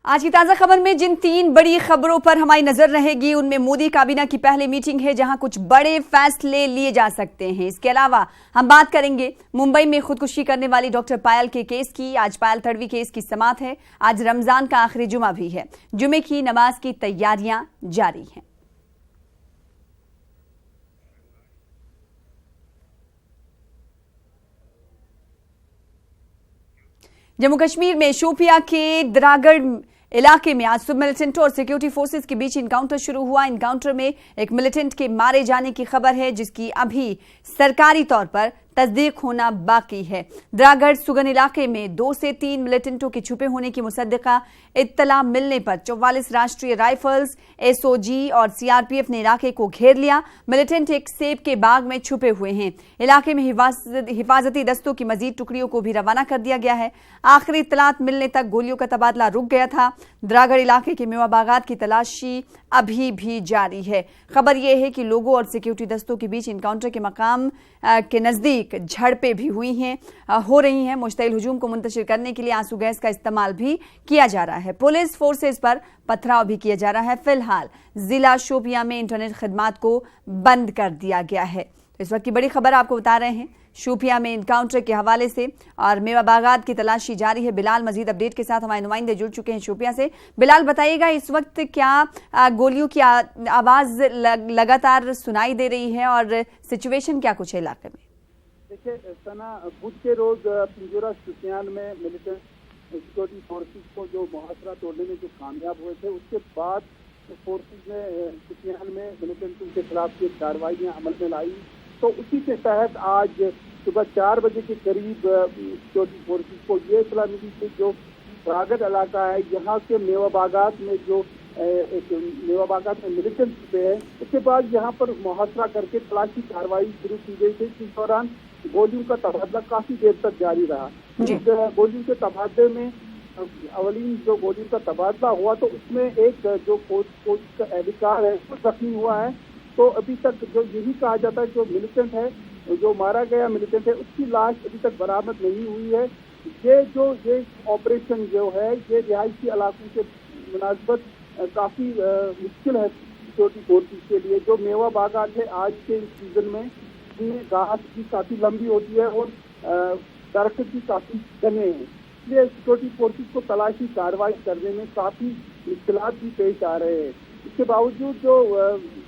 आज की ताजा खबर में जिन 3 बड़ी खबरों पर हमारी नजर रहेगी उनमें मोदी काबीना की पहली मीटिंग है जहां कुछ बड़े फैसले लिए जा सकते हैं। इसके अलावा हम बात करेंगे मुंबई में खुदकुशी करने वाली डॉक्टर पायल के केस की। आज पायल तड़वी केस की समाअत है। आज रमजान का आखिरी जुमा भी है। जुमे की नमाज की तैयारियां जारी हैं। जम्मू कश्मीर में शोपिया के द्रागढ़ इलाके में आज सुबह मिलिटेंटों और सिक्योरिटी फोर्सेस के बीच इनकाउंटर शुरू हुआ। इनकाउंटर में एक मिलिटेंट के मारे जाने की खबर है जिसकी अभी सरकारी तौर पर तस्दीक होना बाकी है। द्रागढ़ सुगन इलाके में 2 से 3 मिलिटेंटों के छुपे होने की मुसद्दिका इत्तला मिलने पर 44 राष्ट्रीय राइफल्स, एसओजी और सीआरपीएफ ने इलाके को घेर लिया। मिलिटेंट एक सेब के बाग में छुपे हुए हैं। इलाके में हिफाजती दस्तों की मजीद टुकड़ियों को भी रवाना कर दिया गया है। आखिरी इत्तलात मिलने तक गोलियों का तबादला रुक गया था। द्रागढ़ इलाके के मेवा बागात की तलाशी अभी भी जारी है। खबर यह है कि लोगों और सिक्योरिटी दस्तों के बीच इनकाउंटर के मकाम के नजदीक झड़पें भी हुई हैं, हो रही हैं। मुश्तइल हुजूम को मुंतशिर करने के लिए आंसू गैस का इस्तेमाल भी किया जा रहा है। पुलिस फोर्सेस पर पथराव भी किया जा रहा है। फिलहाल जिला शोपिया में इंटरनेट खिदमात को बंद कर दिया गया है। तो इस वक्त की बड़ी खबर आपको बता रहे हैं शोपिया में इनकाउंटर के हवाले से और मेवा बागात की तलाशी जारी है। बिलाल मजीद अपडेट के साथ हमारे नुमाइंदे जुड़ चुके हैं शोपिया से। बिलाल बताइएगा इस वक्त क्या गोलियों की आवाज लगातार सुनाई दे रही है और सिचुएशन क्या कुछ है इलाके में? देखिए सना, बुध के रोज पिंजौरा शोपियान में मिलिटेंट सिक्योरिटी फोर्सेस को जो मुहासरा तोड़ने में जो कामयाब हुए थे उसके बाद फोर्सेस ने शोपियान में मिलिटेंटों के खिलाफ की कार्रवाइयां अमल में लाई। तो उसी के तहत आज सुबह 4 बजे के करीब सिक्योरिटी फोर्सेस को ये इत्तला मिली थी जो द्रागढ़ इलाका है यहाँ के मेवा बागात में जो मेवा बागात में मिलिटेंट छुपे हैं। उसके बाद यहाँ पर मुहासरा करके तलाशी कार्रवाई शुरू की गई थी। इस दौरान गोलियों का तबादला काफी देर तक जारी रहा। गोलियों के तबादले में अवलीन जो गोलियों का तबादला हुआ तो उसमें एक जो फौज का एहलकार है वो जख्मी हुआ है। तो अभी तक जो यही कहा जाता है जो मिलिटेंट है, जो मारा गया मिलिटेंट है, उसकी लाश अभी तक बरामद नहीं हुई है। ये ऑपरेशन जो है ये रिहायशी इलाकों के मुनासबत काफी मुश्किल है सिक्योरिटी फोर्सेस के लिए। जो मेवा बागात है आज के सीजन में इनमें घास भी काफी लंबी होती है और दरख्त भी काफी घने हैं, इसलिए सिक्योरिटी फोर्सेस को तलाशी कार्रवाई करने में काफी मुश्किलात भी पेश आ रहे हैं। इसके बावजूद जो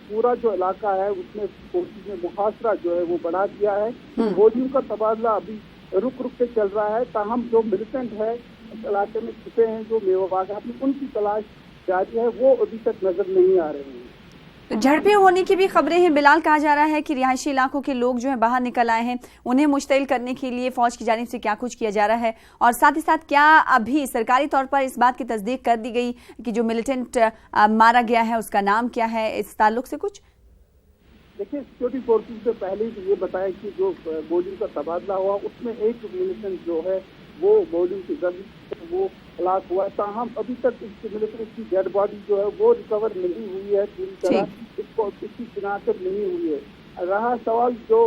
पूरा जो इलाका है उसमें फोर्सेस ने मुहासरा जो है वो बढ़ा दिया है। गोलियों का तबादला अभी रुक के चल रहा है। ताहम जो मिलिटेंट है इस इलाके में छुपे हैं जो मेवा बागात में, उनकी तलाश जारी है, वो अभी तक नजर नहीं आ रहे हैं। झड़पें होने की भी खबरें हैं बिलाल। कहा जा रहा है कि रिहायशी इलाकों के लोग जो है बाहर निकल आए हैं, उन्हें मुश्तइल करने के लिए फौज की जानिब से क्या कुछ किया जा रहा है और साथ ही साथ क्या अभी सरकारी तौर पर इस बात की तस्दीक कर दी गई कि जो मिलिटेंट मारा गया है उसका नाम क्या है? इस ताल्लुक से कुछ देखिए, सिक्योरिटी फोर्सेस से पहले ये बताया कि जो गोलियों का तबादला हुआ उसमें एक मिलिटेंट जो है वो गोलियों की जरिए वो हलाक हुआ। ताहम अभी तक इस मिलिटेंट की डेड बॉडी जो है वो रिकवर नहीं हुई है पूरी तरह, इसको इसकी शिनाख्त नहीं हुई है। रहा सवाल जो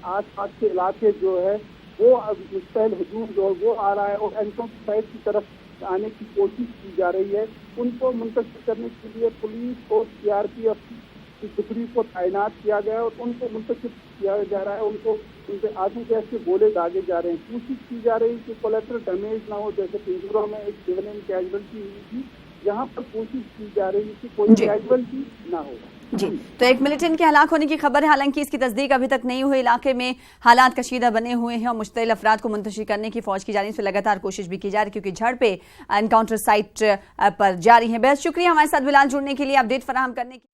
आस-पास के इलाके जो है वो मुस्तैल हुजूम जो है वो आ रहा है और एनकाउंटर साइट की तरफ आने की कोशिश की जा रही है। उनको मुंतशिर करने के लिए पुलिस और सीआरपीएफ की टुकड़ी को तैनात किया गया और उनको मुंतशिर किया जा रहा है। उनके आंसू गैस के गोले दागे जा रहे हैं। कोशिश की जा रही है कि कोलेटरल डैमेज ना हो। जैसे पिंजौरा में एक सिविलियन कैजुअल्टी हुई थी, यहाँ पर कोशिश की जा रही है कि कोई कैजुअल्टी ना हो। जी, तो एक मिलिटेंट के हलाक होने की खबर है, हालांकि इसकी तस्दीक अभी तक नहीं हुई। इलाके में हालात कशीदा बने हुए हैं और मुश्तइल अफराद को मुंतशिर करने की फौज की जानिब से लगातार कोशिश भी की जा रही है क्योंकि झड़पें एनकाउंटर साइट पर जारी है। बेहद शुक्रिया हमारे साथ बिलाल जुड़ने के लिए, अपडेट फराहम करने की।